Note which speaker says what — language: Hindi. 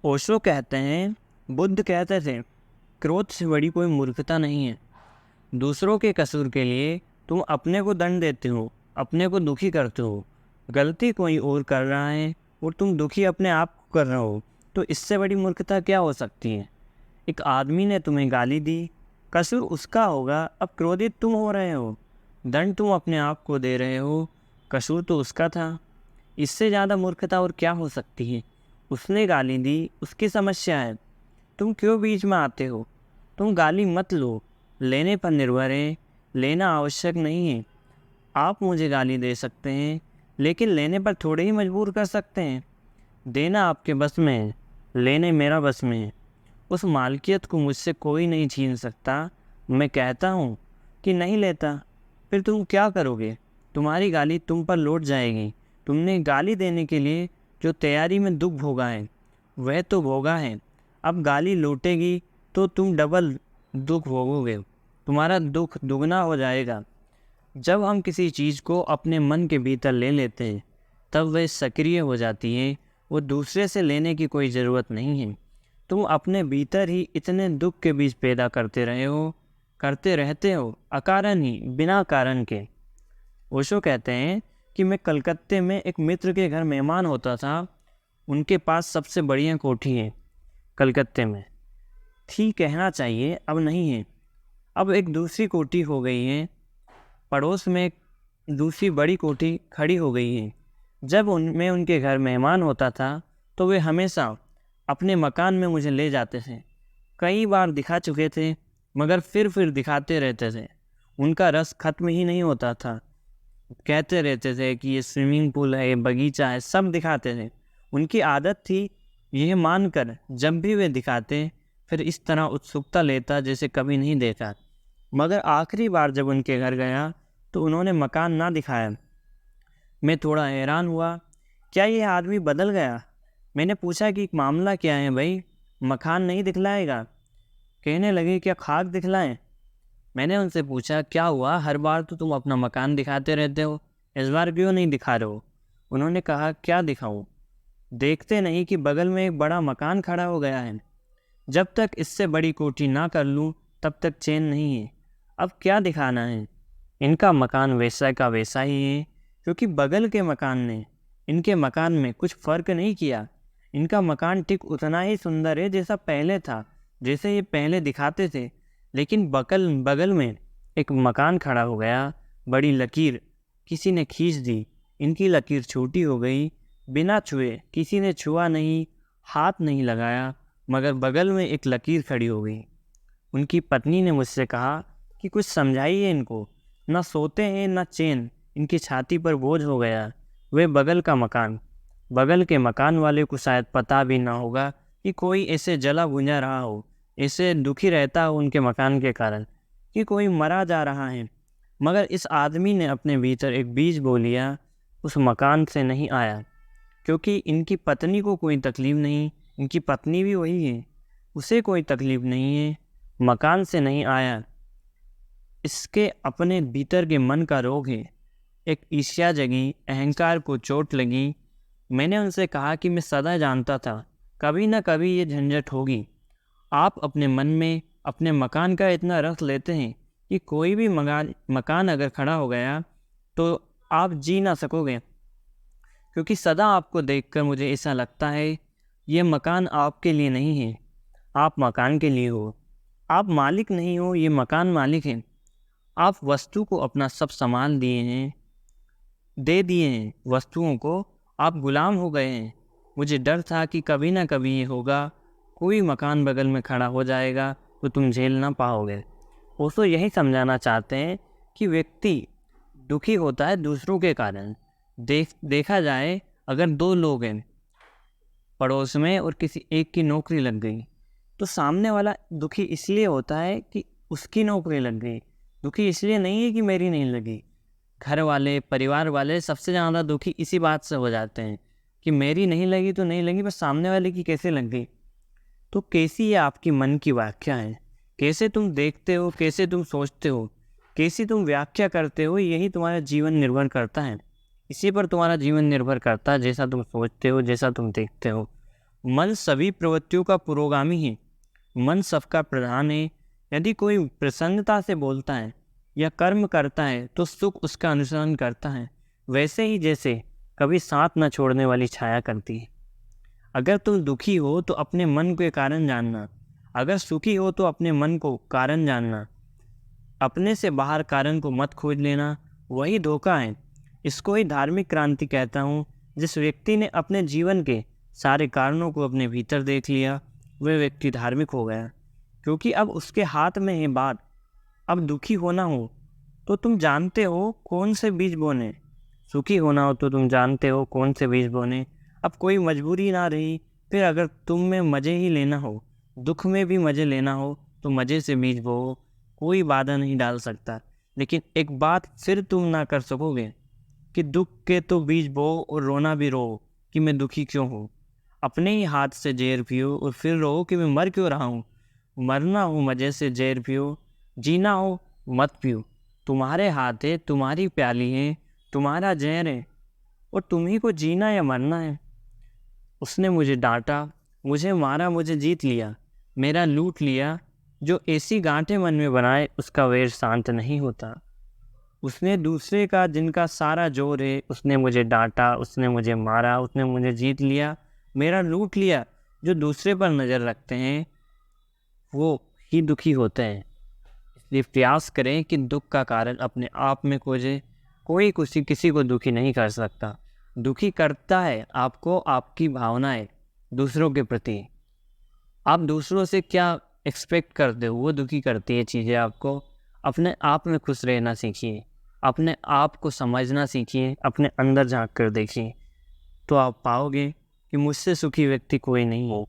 Speaker 1: ओशो कहते हैं, बुद्ध कहते थे, क्रोध से बड़ी कोई मूर्खता नहीं है। दूसरों के कसूर के लिए तुम अपने को दंड देते हो, अपने को दुखी करते हो। गलती कोई और कर रहा है और तुम दुखी अपने आप को कर रहे हो, तो इससे बड़ी मूर्खता क्या हो सकती है। एक आदमी ने तुम्हें गाली दी, कसूर उसका होगा, अब क्रोधित तुम हो रहे हो। दंड तुम अपने आप को दे रहे हो, कसूर तो उसका था। इससे ज़्यादा मूर्खता और क्या हो सकती है। उसने गाली दी, उसकी समस्या है, तुम क्यों बीच में आते हो। तुम गाली मत लो, लेने पर निर्भर है, लेना आवश्यक नहीं है। आप मुझे गाली दे सकते हैं, लेकिन लेने पर थोड़े ही मजबूर कर सकते हैं। देना आपके बस में है, लेने मेरा बस में है। उस मालकियत को मुझसे कोई नहीं छीन सकता। मैं कहता हूँ कि नहीं लेता, फिर तुम क्या करोगे। तुम्हारी गाली तुम पर लौट जाएगी। तुमने गाली देने के लिए जो तैयारी में दुख भोगा है, वह तो भोगा है। अब गाली लौटेगी तो तुम डबल दुख भोगोगे, तुम्हारा दुख दुगना हो जाएगा। जब हम किसी चीज़ को अपने मन के भीतर ले लेते हैं, तब वह सक्रिय हो जाती है। वो दूसरे से लेने की कोई ज़रूरत नहीं है। तुम अपने भीतर ही इतने दुख के बीज पैदा करते रहते हो, अकारण ही, बिना कारण के। ओशो कहते हैं कि मैं कलकत्ते में एक मित्र के घर मेहमान होता था। उनके पास सबसे बढ़िया कोठी है कलकत्ते में, थी कहना चाहिए, अब नहीं है। अब एक दूसरी कोठी हो गई है, पड़ोस में एक दूसरी बड़ी कोठी खड़ी हो गई है। जब मैं उनके घर मेहमान होता था, तो वे हमेशा अपने मकान में मुझे ले जाते थे। कई बार दिखा चुके थे, मगर फिर दिखाते रहते थे। उनका रस खत्म ही नहीं होता था। कहते रहते थे कि ये स्विमिंग पूल है, ये बगीचा है, सब दिखाते थे। उनकी आदत थी यह मानकर जब भी वे दिखाते, फिर इस तरह उत्सुकता लेता जैसे कभी नहीं देखा। मगर आखिरी बार जब उनके घर गया, तो उन्होंने मकान ना दिखाया। मैं थोड़ा हैरान हुआ, क्या यह आदमी बदल गया। मैंने पूछा कि मामला क्या है भाई, मकान नहीं दिखलाएगा। कहने लगे, क्या खाक दिखलाएं। मैंने उनसे पूछा, क्या हुआ, हर बार तो तुम अपना मकान दिखाते रहते हो, इस बार क्यों नहीं दिखा रहे हो। उन्होंने कहा, क्या दिखाऊं, देखते नहीं कि बगल में एक बड़ा मकान खड़ा हो गया है। जब तक इससे बड़ी कोठी ना कर लूं, तब तक चैन नहीं है। अब क्या दिखाना है। इनका मकान वैसा का वैसा ही है, क्योंकि बगल के मकान ने इनके मकान में कुछ फ़र्क नहीं किया। इनका मकान ठीक उतना ही सुंदर है जैसा पहले था, जैसे ये पहले दिखाते थे। लेकिन बगल बगल में एक मकान खड़ा हो गया, बड़ी लकीर किसी ने खींच दी। इनकी लकीर छोटी हो गई, बिना छुए, किसी ने छुआ नहीं, हाथ नहीं लगाया, मगर बगल में एक लकीर खड़ी हो गई। उनकी पत्नी ने मुझसे कहा कि कुछ समझाइए इनको, न सोते हैं न चैन, इनकी छाती पर बोझ हो गया। वे बगल के मकान वाले को शायद पता भी ना होगा कि कोई ऐसे जला भुंजा रहा हो, ऐसे दुखी रहता हो उनके मकान के कारण, कि कोई मरा जा रहा है। मगर इस आदमी ने अपने भीतर एक बीज बो लिया, उस मकान से नहीं आया। क्योंकि इनकी पत्नी को कोई तकलीफ़ नहीं, इनकी पत्नी भी वही है, उसे कोई तकलीफ़ नहीं है, मकान से नहीं आया। इसके अपने भीतर के मन का रोग है। एक ईर्ष्या जगी, अहंकार को चोट लगी। मैंने उनसे कहा कि मैं सदा जानता था कभी न कभी ये झंझट होगी। आप अपने मन में अपने मकान का इतना रख लेते हैं कि कोई भी मकान अगर खड़ा हो गया तो आप जी ना सकोगे। क्योंकि सदा आपको देखकर मुझे ऐसा लगता है ये मकान आपके लिए नहीं है, आप मकान के लिए हो। आप मालिक नहीं हो, ये मकान मालिक है। आप वस्तु को अपना सब सामान दे दिए हैं, वस्तुओं को आप गुलाम हो गए हैं। मुझे डर था कि कभी ना कभी ये होगा, कोई मकान बगल में खड़ा हो जाएगा तो तुम झेल ना पाओगे। ओशो यही समझाना चाहते हैं कि व्यक्ति दुखी होता है दूसरों के कारण। देखा जाए, अगर दो लोग हैं पड़ोस में और किसी एक की नौकरी लग गई, तो सामने वाला दुखी इसलिए होता है कि उसकी नौकरी लग गई, दुखी इसलिए नहीं है कि मेरी नहीं लगी। घर वाले, परिवार वाले सबसे ज़्यादा दुखी इसी बात से हो जाते हैं कि मेरी नहीं लगी तो नहीं लगी, बस सामने वाले की कैसे लग गई। तो कैसी ये आपकी मन की व्याख्या है, कैसे तुम देखते हो, कैसे तुम सोचते हो, कैसी तुम व्याख्या करते हो, यही तुम्हारा जीवन निर्भर करता है। इसी पर तुम्हारा जीवन निर्भर करता है, जैसा तुम सोचते हो, जैसा तुम देखते हो। मन सभी प्रवृत्तियों का पुरोगामी है। मन सबका प्रधान है। यदि कोई प्रसन्नता से बोलता है या कर्म करता है तो सुख उसका अनुसरण करता है, वैसे ही जैसे कभी साथ न छोड़ने वाली छाया करती है। अगर तुम दुखी हो तो अपने मन के कारण जानना, अगर सुखी हो तो अपने मन को कारण जानना। अपने से बाहर कारण को मत खोज लेना, वही धोखा है। इसको ही धार्मिक क्रांति कहता हूँ। जिस व्यक्ति ने अपने जीवन के सारे कारणों को अपने भीतर देख लिया, वह व्यक्ति धार्मिक हो गया, क्योंकि अब उसके हाथ में है बात। अब दुखी होना हो तो तुम जानते हो कौन से बीज बोने, सुखी होना हो तो तुम जानते हो कौन से बीज बोने। अब कोई मजबूरी ना रही। फिर अगर तुम में मज़े ही लेना हो, दुख में भी मज़े लेना हो, तो मज़े से बीज बो, कोई बाधा नहीं डाल सकता। लेकिन एक बात फिर तुम ना कर सकोगे कि दुख के तो बीज बो और रोना भी रो कि मैं दुखी क्यों हूँ। अपने ही हाथ से जहर पियो और फिर रो कि मैं मर क्यों रहा हूँ। मरना हो मज़े से जहर पियो, जीना हो मत पियो। तुम्हारे हाथ है, तुम्हारी प्याली है, तुम्हारा जहर है, और तुम्ही को जीना या मरना है। उसने मुझे डांटा, मुझे मारा, मुझे जीत लिया, मेरा लूट लिया। जो ऐसी गांठें मन में बनाए उसका वैर शांत नहीं होता। उसने दूसरे का जिनका सारा जोर है, उसने मुझे डांटा, उसने मुझे मारा, उसने मुझे जीत लिया, मेरा लूट लिया। जो दूसरे पर नज़र रखते हैं वो ही दुखी होते हैं। इसलिए प्रयास करें कि दुख का कारण अपने आप में खोजें। कोई किसी को दुखी नहीं कर सकता। दुखी करता है आपको आपकी भावनाएं दूसरों के प्रति। आप दूसरों से क्या एक्सपेक्ट करते हो, वो दुखी करती है चीज़ें आपको। अपने आप में खुश रहना सीखिए, अपने आप को समझना सीखिए, अपने अंदर झांक कर देखिए, तो आप पाओगे कि मुझसे सुखी व्यक्ति कोई नहीं है।